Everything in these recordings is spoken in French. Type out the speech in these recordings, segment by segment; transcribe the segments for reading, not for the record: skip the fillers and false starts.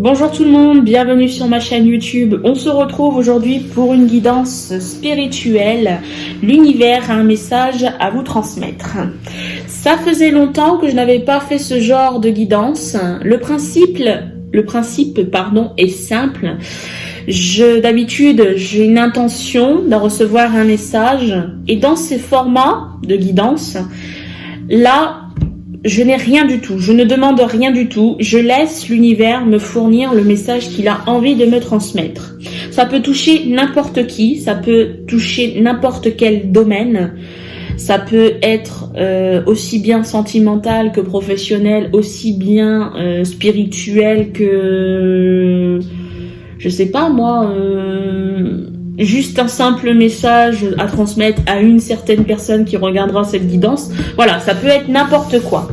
Bonjour tout le monde, bienvenue sur ma chaîne YouTube. On se retrouve aujourd'hui pour une guidance spirituelle. L'univers a un message à vous transmettre. Ça faisait longtemps que je n'avais pas fait ce genre de guidance. Le principe est simple. D'habitude, j'ai une intention de recevoir un message et dans ces formats de guidance, là, je n'ai rien du tout, je ne demande rien du tout, je laisse l'univers me fournir le message qu'il a envie de me transmettre. Ça peut toucher n'importe qui, ça peut toucher n'importe quel domaine, ça peut être aussi bien sentimental que professionnel, aussi bien spirituel que, je sais pas moi, juste un simple message à transmettre à une certaine personne qui regardera cette guidance. Voilà, ça peut être n'importe quoi.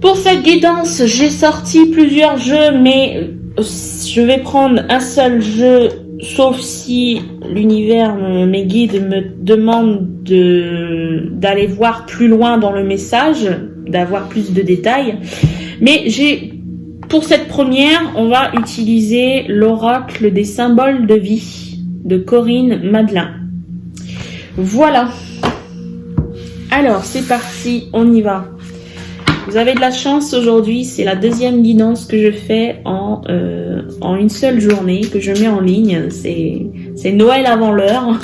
Pour cette guidance, j'ai sorti plusieurs jeux, mais je vais prendre un seul jeu, sauf si l'univers, mes guides me demandent d'aller voir plus loin dans le message, d'avoir plus de détails. Mais pour cette première, on va utiliser l'oracle des symboles de vie de Corinne Madelin. Voilà. Alors, c'est parti, on y va. Vous avez de la chance aujourd'hui, c'est la deuxième guidance que je fais en une seule journée, que je mets en ligne. C'est Noël avant l'heure.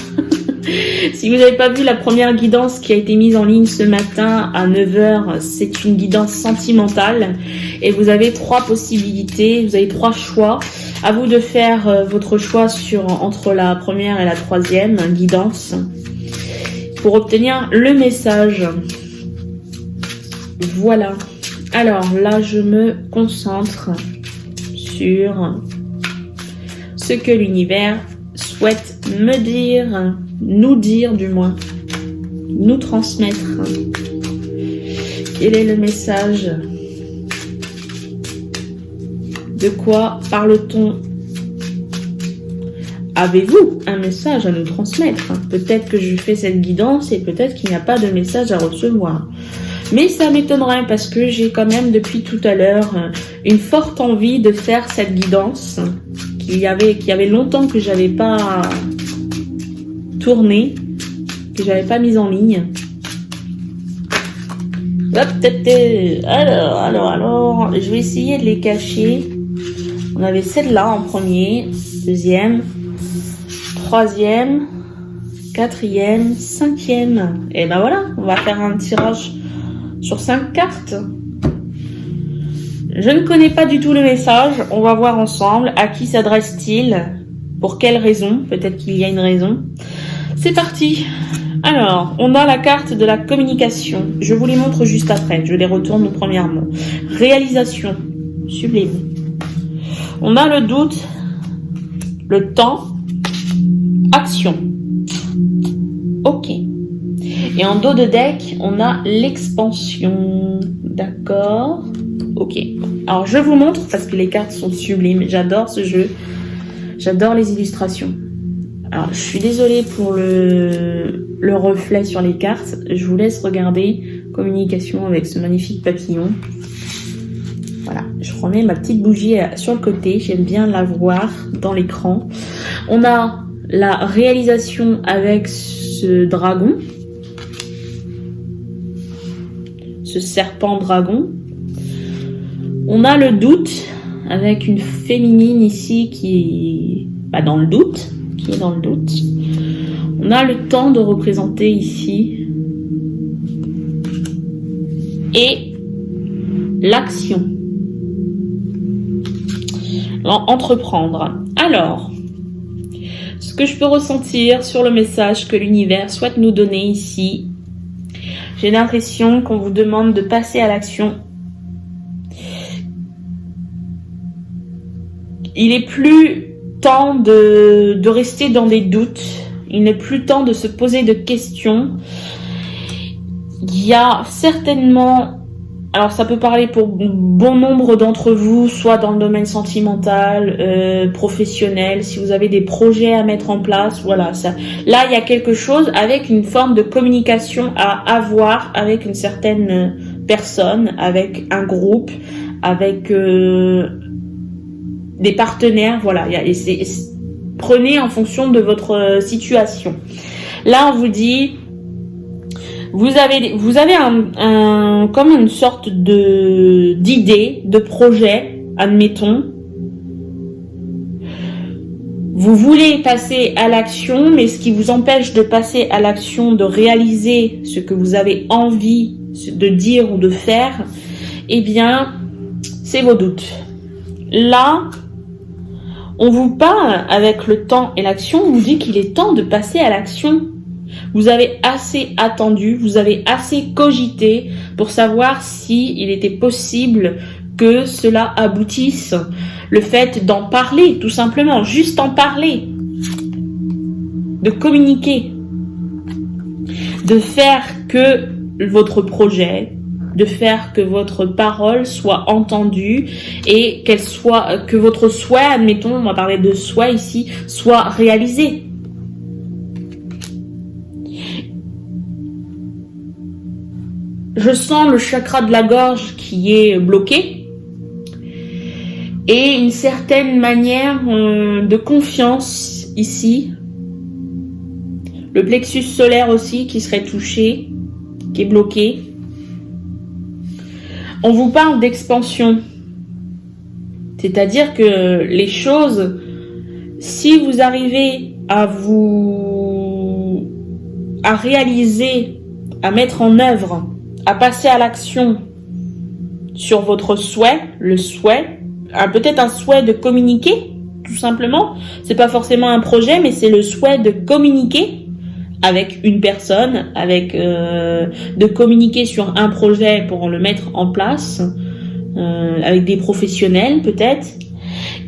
Si vous n'avez pas vu la première guidance qui a été mise en ligne ce matin à 9h, c'est une guidance sentimentale. Et vous avez 3 possibilités, vous avez 3 choix. À vous de faire votre choix entre la première et la troisième guidance pour obtenir le message. Voilà. Alors là, je me concentre sur ce que l'univers souhaite me dire, nous dire du moins, nous transmettre. Quel est le message ? De quoi parle-t-on ? Avez-vous un message à nous transmettre ? Peut-être que je fais cette guidance et peut-être qu'il n'y a pas de message à recevoir. Mais ça m'étonnerait parce que j'ai quand même depuis tout à l'heure une forte envie de faire cette guidance qu'il y avait longtemps que j'avais pas tourné, que j'avais pas mise en ligne. Alors, je vais essayer de les cacher. On avait celle-là en premier, deuxième, troisième, quatrième, cinquième. Et ben voilà, on va faire un tirage sur 5 cartes. Je ne connais pas du tout le message. On va voir ensemble à qui s'adresse-t-il, pour quelle raison. Peut-être qu'il y a une raison. C'est parti. Alors, on a la carte de la communication. Je vous les montre juste après. Je les retourne premièrement. Réalisation. Sublime. On a le doute, le temps, action. Ok. Et en dos de deck, on a l'expansion. D'accord. Ok. Alors, je vous montre parce que les cartes sont sublimes. J'adore ce jeu. J'adore les illustrations. Alors, je suis désolée pour le reflet sur les cartes. Je vous laisse regarder communication avec ce magnifique papillon. Voilà. Je remets ma petite bougie sur le côté. J'aime bien la voir dans l'écran. On a la réalisation avec ce dragon. Ce serpent dragon. On a le doute avec une féminine ici qui est dans le doute. On a le temps de représenter ici. Et l'action. Entreprendre. Alors, ce que je peux ressentir sur le message que l'univers souhaite nous donner ici, j'ai l'impression qu'on vous demande de passer à l'action. Il n'est plus temps de rester dans des doutes. Il n'est plus temps de se poser de questions. Il y a certainement... Alors ça peut parler pour bon nombre d'entre vous, soit dans le domaine sentimental, professionnel, si vous avez des projets à mettre en place, voilà. Là, il y a quelque chose avec une forme de communication à avoir avec une certaine personne, avec un groupe, avec des partenaires, voilà. Prenez en fonction de votre situation. Là, on vous dit, vous avez comme une sorte d'idée, de projet, admettons. Vous voulez passer à l'action, mais ce qui vous empêche de passer à l'action, de réaliser ce que vous avez envie de dire ou de faire, eh bien, c'est vos doutes. Là, on vous parle avec le temps et l'action, on vous dit qu'il est temps de passer à l'action. Vous avez assez attendu, vous avez assez cogité pour savoir si il était possible que cela aboutisse. Le fait d'en parler, tout simplement, juste en parler, de communiquer, de faire que votre projet, de faire que votre parole soit entendue et que votre souhait, admettons, on va parler de souhait ici, soit réalisé. Je sens le chakra de la gorge qui est bloqué et une certaine manière de confiance ici. Le plexus solaire aussi qui serait touché, qui est bloqué. On vous parle d'expansion. C'est-à-dire que les choses, si vous arrivez à réaliser, à mettre en œuvre, à passer à l'action sur votre souhait, peut-être un souhait de communiquer, tout simplement. C'est pas forcément un projet, mais c'est le souhait de communiquer avec une personne, de communiquer sur un projet pour le mettre en place, avec des professionnels peut-être.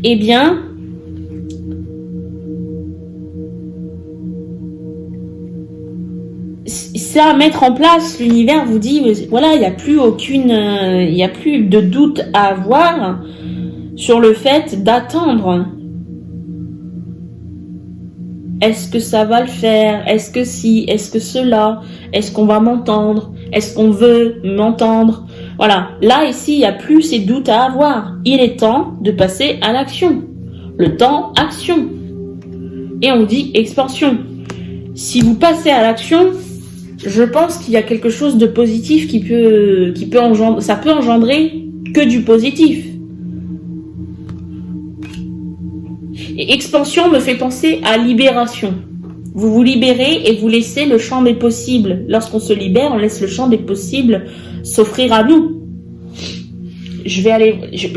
Eh bien, ça à mettre en place, l'univers vous dit, voilà, il n'y a plus de doute à avoir sur le fait d'attendre. Est-ce que ça va le faire? Est-ce que si? Est-ce que cela? Est-ce qu'on va m'entendre? Est-ce qu'on veut m'entendre? Voilà. Là, ici, il n'y a plus ces doutes à avoir. Il est temps de passer à l'action. Le temps, action. Et on dit expansion. Si vous passez à l'action, je pense qu'il y a quelque chose de positif qui peut engendrer, ça peut engendrer que du positif. Et expansion me fait penser à libération. Vous vous libérez et vous laissez le champ des possibles. Lorsqu'on se libère, on laisse le champ des possibles s'offrir à nous. Je vais aller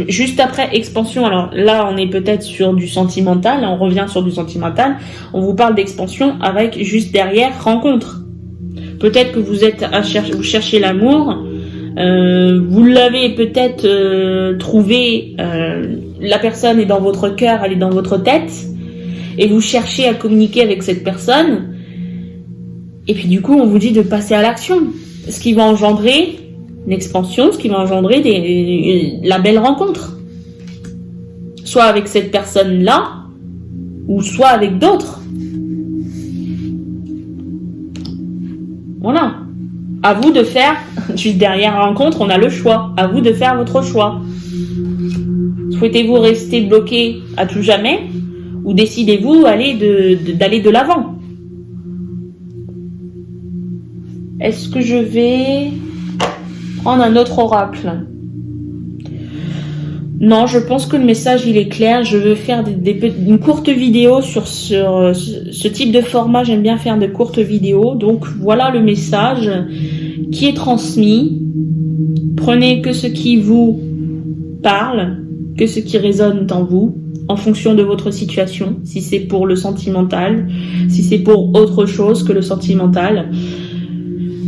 juste après expansion. Alors là, on est peut-être sur du sentimental. On revient sur du sentimental. On vous parle d'expansion avec juste derrière rencontre. Peut-être que vous cherchez l'amour. Vous l'avez peut-être trouvé, la personne est dans votre cœur, elle est dans votre tête, et vous cherchez à communiquer avec cette personne, et puis du coup on vous dit de passer à l'action, ce qui va engendrer une expansion, ce qui va engendrer la belle rencontre, soit avec cette personne-là, ou soit avec d'autres. Voilà. À vous de faire, juste derrière la rencontre, on a le choix. À vous de faire votre choix. Souhaitez-vous rester bloqué à tout jamais ou décidez-vous d'aller de l'avant? Est-ce que je vais prendre un autre oracle? Non, je pense que le message il est clair. Je veux faire une courte vidéo sur ce type de format. J'aime bien faire de courtes vidéos. Donc voilà le message qui est transmis. Prenez que ce qui vous parle, que ce qui résonne en vous, en fonction de votre situation. Si c'est pour le sentimental, si c'est pour autre chose que le sentimental.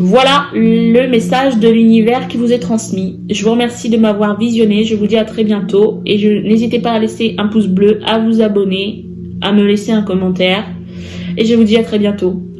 Voilà le message de l'univers qui vous est transmis. Je vous remercie de m'avoir visionné. Je vous dis à très bientôt. Et n'hésitez pas à laisser un pouce bleu, à vous abonner, à me laisser un commentaire. Et je vous dis à très bientôt.